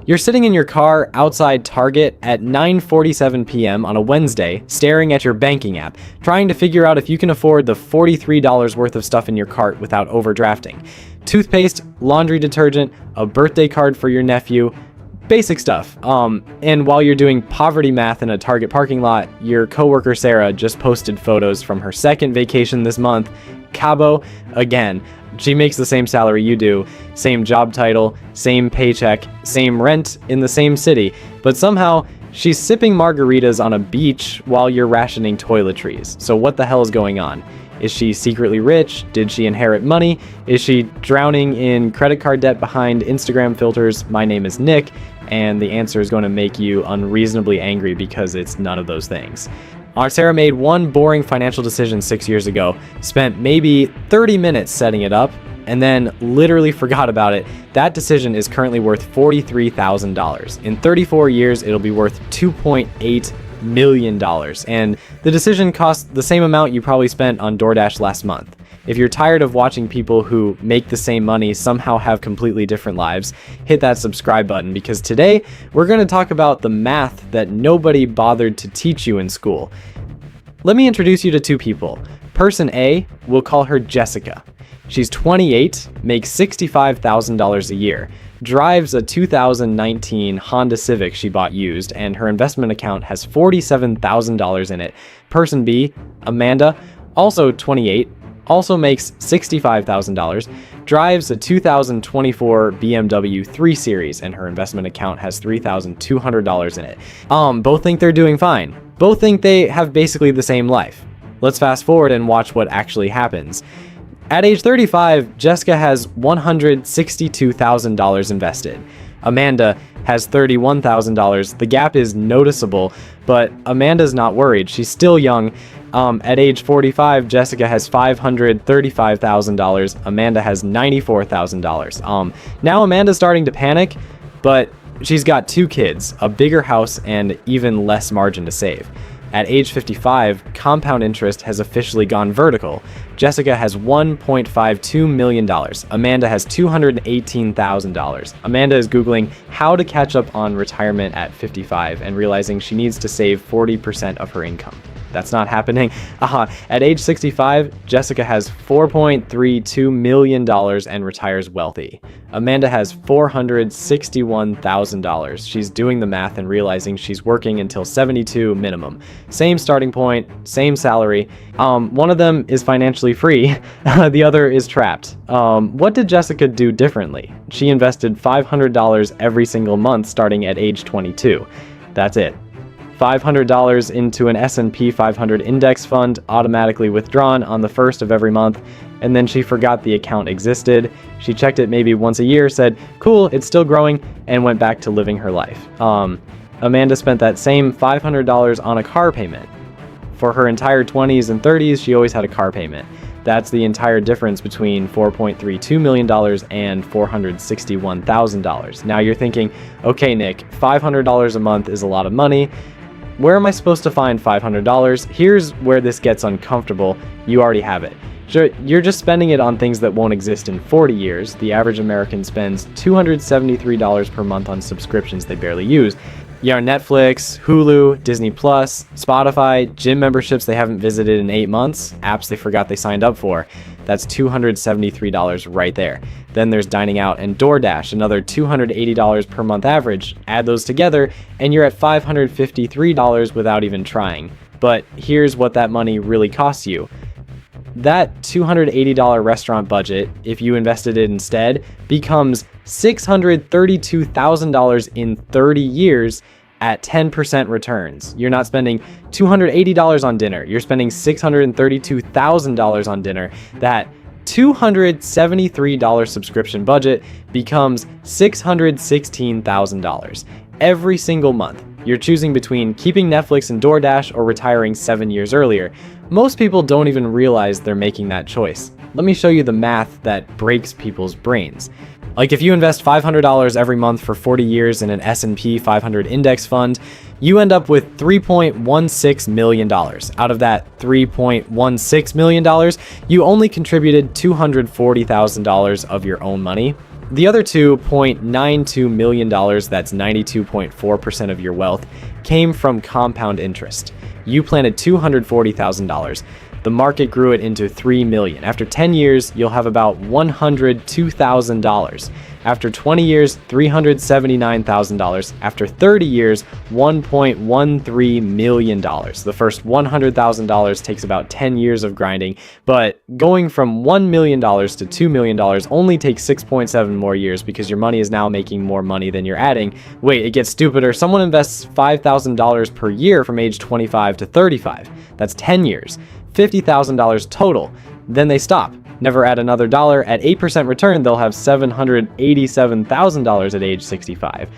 You're sitting in your car outside Target at 9:47 p.m. on a Wednesday, staring at your banking app, trying to figure out if you can afford the $43 worth of stuff in your cart without overdrafting. Toothpaste, laundry detergent, a birthday card for your nephew, basic stuff. And while you're doing poverty math in a Target parking lot, your coworker Sarah just posted photos from her second vacation this month, Cabo again. She makes the same salary you do, same job title, same paycheck, same rent in the same city, but somehow she's sipping margaritas on a beach while you're rationing toiletries. So what the hell is going on? Is she secretly rich? Did she inherit money? Is she drowning in credit card debt behind Instagram filters? My name is Nick, and the answer is going to make you unreasonably angry because it's none of those things. Our Sarah made one boring financial decision 6 years ago, spent maybe 30 minutes setting it up, and then literally forgot about it. That decision is currently worth $43,000. In 34 years, it'll be worth $2.8 million. And the decision cost the same amount you probably spent on DoorDash last month. If you're tired of watching people who make the same money somehow have completely different lives, hit that subscribe button, because today we're going to talk about the math that nobody bothered to teach you in school. Let me introduce you to two people. Person A, we'll call her Jessica. She's 28, makes $65,000 a year, drives a 2019 Honda Civic she bought used, and her investment account has $47,000 in it. Person B, Amanda, also 28, also makes $65,000, drives a 2024 BMW 3 Series, and her investment account has $3,200 in it. Both think they're doing fine. Both think they have basically the same life. Let's fast forward and watch what actually happens. At age 35, Jessica has $162,000 invested. Amanda has $31,000. The gap is noticeable, but Amanda's not worried. She's still young. At age 45, Jessica has $535,000. Amanda has $94,000. Now Amanda's starting to panic, but she's got two kids, a bigger house, and even less margin to save. At age 55, compound interest has officially gone vertical. Jessica has $1.52 million. Amanda has $218,000. Amanda is Googling how to catch up on retirement at 55 and realizing she needs to save 40% of her income. That's not happening. At age 65, Jessica has $4.32 million and retires wealthy. Amanda has $461,000. She's doing the math and realizing she's working until 72 minimum. Same starting point, same salary. One of them is financially free. The other is trapped. What did Jessica do differently? She invested $500 every single month starting at age 22. That's it. $500 into an S&P 500 index fund, automatically withdrawn on the first of every month, and then she forgot the account existed. She checked it maybe once a year, said, cool, it's still growing, and went back to living her life. Amanda spent that same $500 on a car payment. For her entire 20s and 30s, she always had a car payment. That's the entire difference between $4.32 million and $461,000. Now you're thinking, okay, Nick, $500 a month is a lot of money. Where am I supposed to find $500? Here's where this gets uncomfortable. You already have it. Sure, you're just spending it on things that won't exist in 40 years. The average American spends $273 per month on subscriptions they barely use. Yeah, Netflix, Hulu, Disney Plus, Spotify, gym memberships they haven't visited in 8 months, apps they forgot they signed up for. That's $273 right there. Then there's dining out and DoorDash, another $280 per month average. Add those together, and you're at $553 without even trying. But here's what that money really costs you. That $280 restaurant budget, if you invested it instead, becomes $632,000 in 30 years at 10% returns. You're not spending $280 on dinner. You're spending $632,000 on dinner. That $273 subscription budget becomes $616,000 every single month. You're choosing between keeping Netflix and DoorDash or retiring 7 years earlier. Most people don't even realize they're making that choice. Let me show you the math that breaks people's brains. Like if you invest $500 every month for 40 years in an S&P 500 index fund, you end up with $3.16 million. Out of that $3.16 million, you only contributed $240,000 of your own money. The other $2.92 million, that's 92.4% of your wealth, came from compound interest. You planted $240,000. The market grew it into $3 million. After 10 years, you'll have about $102,000. After 20 years, $379,000. After 30 years, $1.13 million. The first $100,000 takes about 10 years of grinding, but going from $1 million to $2 million only takes 6.7 more years because your money is now making more money than you're adding. Wait, it gets stupider. Someone invests $5,000 per year from age 25 to 35. That's 10 years. $50,000 total. Then they stop. Never add another dollar. At 8% return, they'll have $787,000 at age 65.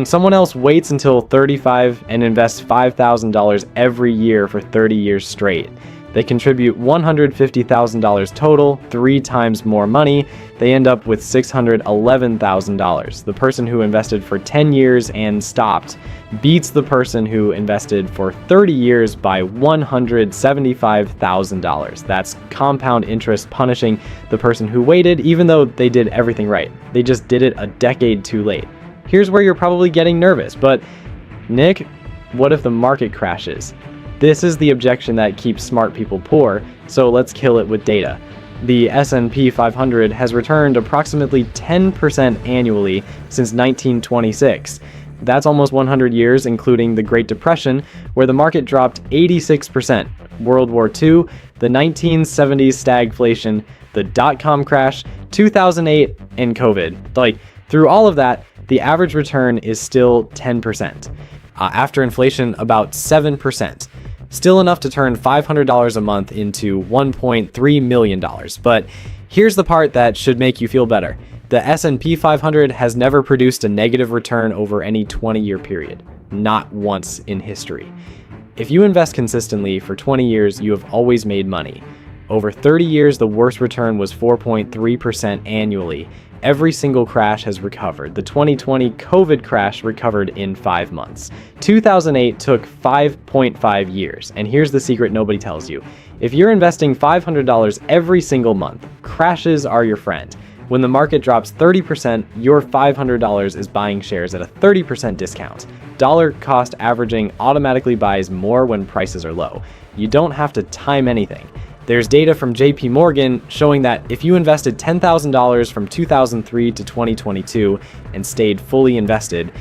Someone else waits until 35 and invests $5,000 every year for 30 years straight. They contribute $150,000 total, 3 times more money. They end up with $611,000. The person who invested for 10 years and stopped beats the person who invested for 30 years by $175,000. That's compound interest punishing the person who waited, even though they did everything right. They just did it a decade too late. Here's where you're probably getting nervous, but Nick, what if the market crashes? This is the objection that keeps smart people poor, so let's kill it with data. The S&P 500 has returned approximately 10% annually since 1926. That's almost 100 years, including the Great Depression, where the market dropped 86%, World War II, the 1970s stagflation, the dot-com crash, 2008, and COVID. Through all of that, the average return is still 10%. After inflation, about 7%. Still enough to turn $500 a month into $1.3 million. But here's the part that should make you feel better. The S&P 500 has never produced a negative return over any 20-year period. Not once in history. If you invest consistently for 20 years, you have always made money. Over 30 years, the worst return was 4.3% annually. Every single crash has recovered. The 2020 COVID crash recovered in 5 months. 2008 took 5.5 years. And here's the secret nobody tells you. If you're investing $500 every single month, crashes are your friend. When the market drops 30%, your $500 is buying shares at a 30% discount. Dollar cost averaging automatically buys more when prices are low. You don't have to time anything. There's data from JP Morgan showing that if you invested $10,000 from 2003 to 2022 and stayed fully invested,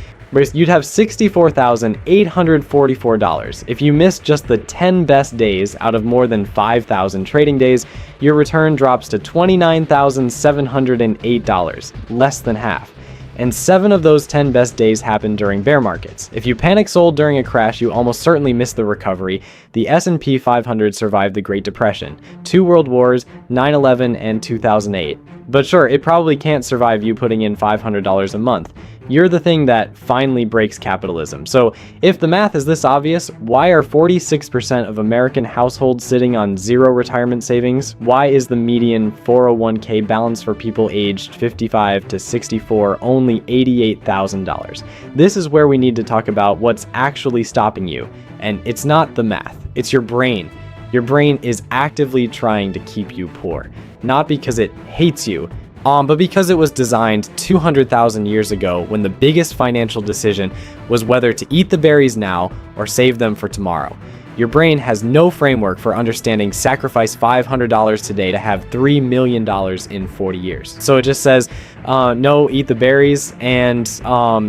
you'd have $64,844. If you missed just the 10 best days out of more than 5,000 trading days, your return drops to $29,708, less than half. And 7 of those 10 best days happened during bear markets. If you panic sold during a crash, you almost certainly missed the recovery. The S&P 500 survived the Great Depression, 2 world wars, 9/11, and 2008. But sure, it probably can't survive you putting in $500 a month. You're the thing that finally breaks capitalism. So if the math is this obvious, why are 46% of American households sitting on 0 retirement savings? Why is the median 401k balance for people aged 55 to 64 only $88,000? This is where we need to talk about what's actually stopping you. And it's not the math, it's your brain. Your brain is actively trying to keep you poor, not because it hates you, but because it was designed 200,000 years ago when the biggest financial decision was whether to eat the berries now or save them for tomorrow. Your brain has no framework for understanding sacrifice $500 today to have $3 million in 40 years. So it just says, no, eat the berries, and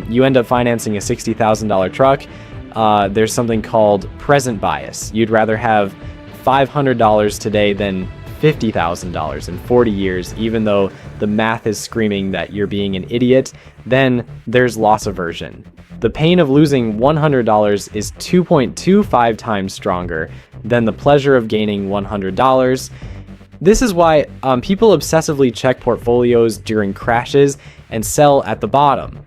you end up financing a $60,000 truck. There's something called present bias. You'd rather have $500 today than $50,000 in 40 years, even though the math is screaming that you're being an idiot. Then there's loss aversion. The pain of losing $100 is 2.25 times stronger than the pleasure of gaining $100. This is why people obsessively check portfolios during crashes and sell at the bottom.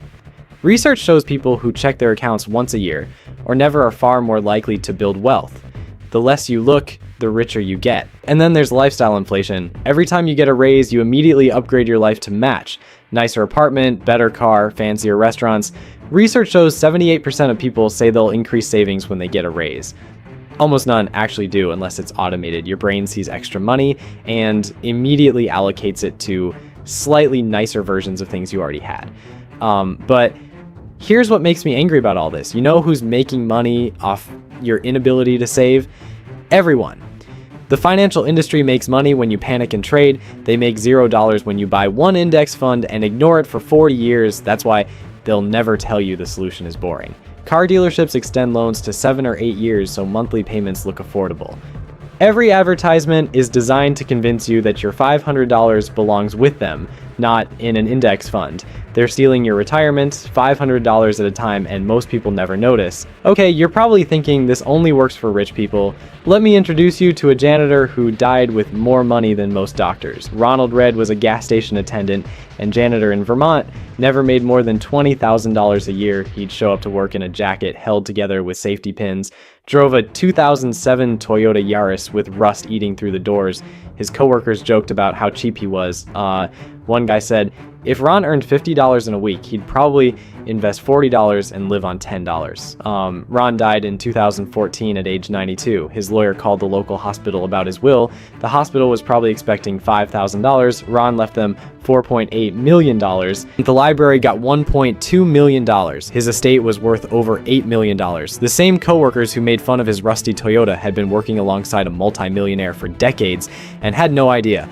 Research shows people who check their accounts once a year or never are far more likely to build wealth. The less you look, the richer you get. And then there's lifestyle inflation. Every time you get a raise, you immediately upgrade your life to match. Nicer apartment, better car, fancier restaurants. Research shows 78% of people say they'll increase savings when they get a raise. Almost none actually do unless it's automated. Your brain sees extra money and immediately allocates it to slightly nicer versions of things you already had. But here's what makes me angry about all this. You know who's making money off your inability to save? Everyone. The financial industry makes money when you panic and trade. They make $0 when you buy one index fund and ignore it for 40 years. That's why they'll never tell you the solution is boring. Car dealerships extend loans to 7 or 8 years so monthly payments look affordable. Every advertisement is designed to convince you that your $500 belongs with them, not in an index fund. They're stealing your retirement, $500 at a time, and most people never notice. Okay, you're probably thinking this only works for rich people. Let me introduce you to a janitor who died with more money than most doctors. Ronald Red was a gas station attendant and janitor in Vermont, never made more than $20,000 a year. He'd show up to work in a jacket held together with safety pins, drove a 2007 Toyota Yaris with rust eating through the doors. His coworkers joked about how cheap he was. One guy said, if Ron earned $50 in a week, he'd probably invest $40 and live on $10. Ron died in 2014 at age 92. His lawyer called the local hospital about his will. The hospital was probably expecting $5,000. Ron left them $4.8 million. The library got $1.2 million. His estate was worth over $8 million. The same coworkers who made fun of his rusty Toyota had been working alongside a multimillionaire for decades and had no idea.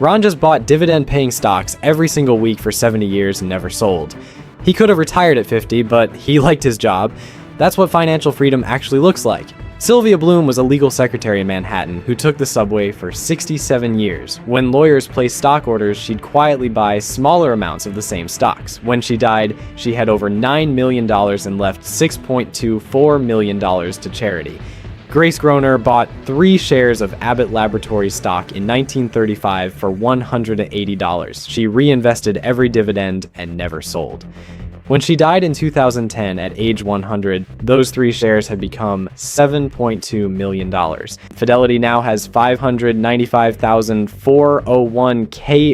Ron just bought dividend-paying stocks every single week for 70 years and never sold. He could have retired at 50, but he liked his job. That's what financial freedom actually looks like. Sylvia Bloom was a legal secretary in Manhattan who took the subway for 67 years. When lawyers placed stock orders, she'd quietly buy smaller amounts of the same stocks. When she died, she had over $9 million and left $6.24 million to charity. Grace Groner bought 3 shares of Abbott Laboratories stock in 1935 for $180. She reinvested every dividend and never sold. When she died in 2010 at age 100, those 3 shares had become $7.2 million. Fidelity now has 595,401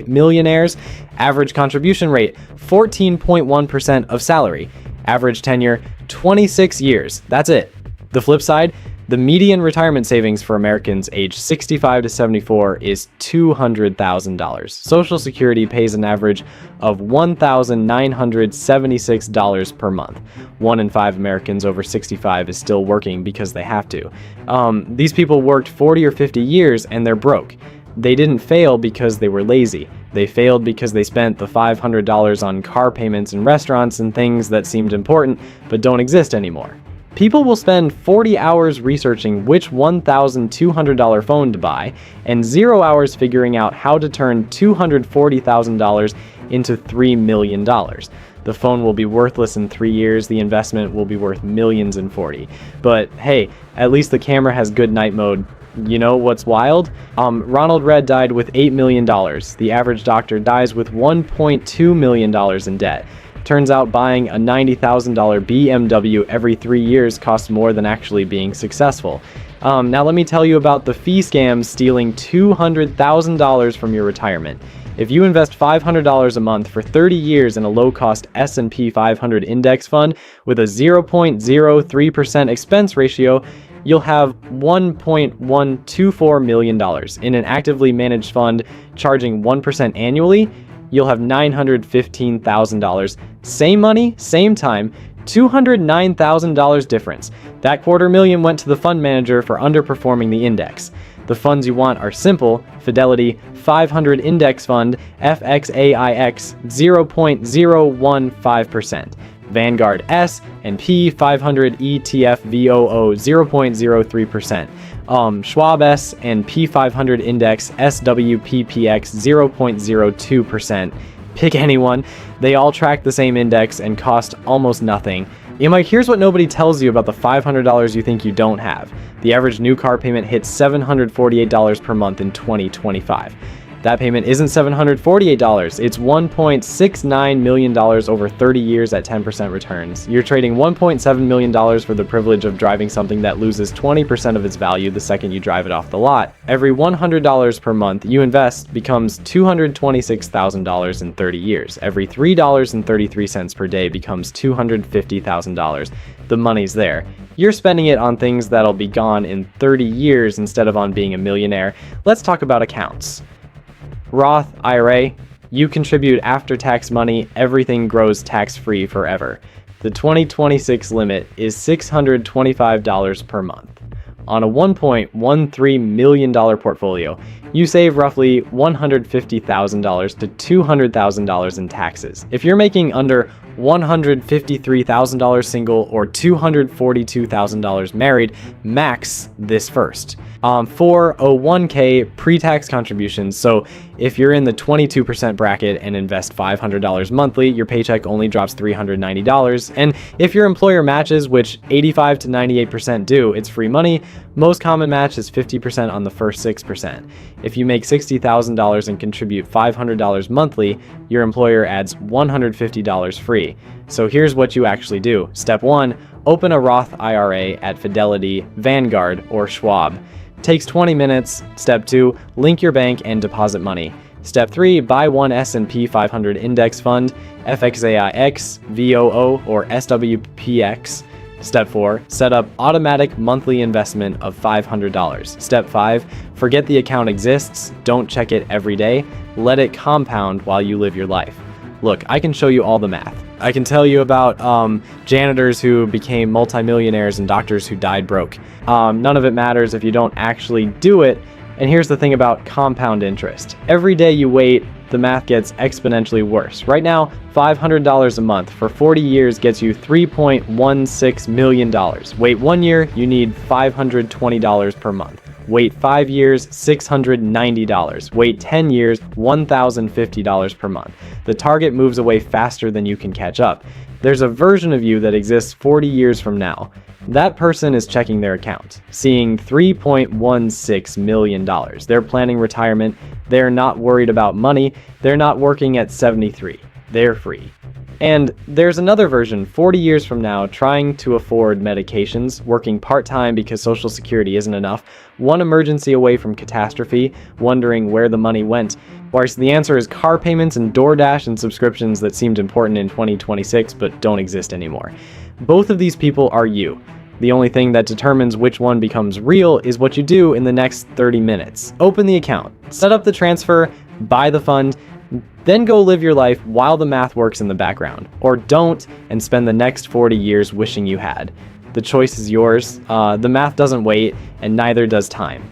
millionaires. Average contribution rate, 14.1% of salary. Average tenure, 26 years. That's it. The flip side, the median retirement savings for Americans aged 65 to 74 is $200,000. Social Security pays an average of $1,976 per month. 1 in 5 Americans over 65 is still working because they have to. These people worked 40 or 50 years and they're broke. They didn't fail because they were lazy. They failed because they spent the $500 on car payments and restaurants and things that seemed important but don't exist anymore. People will spend 40 hours researching which $1,200 phone to buy and 0 hours figuring out how to turn $240,000 into $3 million. The phone will be worthless in 3 years. The investment will be worth millions in 40. But hey, at least the camera has good night mode. You know what's wild? Ronald Red died with $8 million. The average doctor dies with $1.2 million in debt. Turns out buying a $90,000 BMW every 3 years costs more than actually being successful. Now let me tell you about the fee scam stealing $200,000 from your retirement. If you invest $500 a month for 30 years in a low-cost S&P 500 index fund with a 0.03% expense ratio, you'll have $1.124 million. In an actively managed fund charging 1% annually, you'll have $915,000. Same money, same time, $209,000 difference. That $250,000 went to the fund manager for underperforming the index. The funds you want are simple: Fidelity 500 Index Fund, FXAIX 0.015%. Vanguard S&P 500 ETF VOO 0.03%. Schwab S&P 500 Index SWPPX 0.02%. Pick anyone. They all track the same index and cost almost nothing. Here's what nobody tells you about the $500 you think you don't have. The average new car payment hits $748 per month in 2025. That payment isn't $748, it's $1.69 million over 30 years at 10% returns. You're trading $1.7 million for the privilege of driving something that loses 20% of its value the second you drive it off the lot. Every $100 per month you invest becomes $226,000 in 30 years. Every $3.33 per day becomes $250,000. The money's there. You're spending it on things that'll be gone in 30 years instead of on being a millionaire. Let's talk about accounts. Roth IRA, You contribute after-tax money, everything grows tax-free forever. The 2026 limit is $625 per month. On a $1.13 million portfolio, you save roughly $150,000 to $200,000 in taxes. If you're making under $153,000 single or $242,000 married, max this first. 401k pre-tax contributions. So if you're in the 22% bracket and invest $500 monthly, your paycheck only drops $390. And if your employer matches, which 85 to 98% do, it's free money. Most common match is 50% on the first 6%. If you make $60,000 and contribute $500 monthly, your employer adds $150 free. So here's what you actually do. Step 1, open a Roth IRA at Fidelity, Vanguard, or Schwab. Takes 20 minutes. Step 2, link your bank and deposit money. Step 3, buy one S&P 500 index fund, FXAIX, VOO, or SWPX. Step 4, set up automatic monthly investment of $500. Step 5, forget the account exists, don't check it every day, let it compound while you live your life. Look, I can show you all the math. I can tell you about janitors who became multimillionaires and doctors who died broke. None of it matters if you don't actually do it. And here's the thing about compound interest. Every day you wait, the math gets exponentially worse. Right now, $500 a month for 40 years gets you $3.16 million. Wait 1 year, you need $520 per month. Wait 5 years, $690. Wait 10 years, $1,050 per month. The target moves away faster than you can catch up. There's a version of you that exists 40 years from now. That person is checking their account, seeing $3.16 million. They're planning retirement. They're not worried about money. They're not working at 73. They're free. And there's another version 40 years from now trying to afford medications, working part-time because Social Security isn't enough, one emergency away from catastrophe, wondering where the money went. Whilst the answer is car payments and DoorDash and subscriptions that seemed important in 2026 but don't exist anymore. Both of these people are you. The only thing that determines which one becomes real is what you do in the next 30 minutes. Open the account, set up the transfer, buy the fund, then go live your life while the math works in the background. Or don't and spend the next 40 years wishing you had. The choice is yours. The math doesn't wait, and neither does time.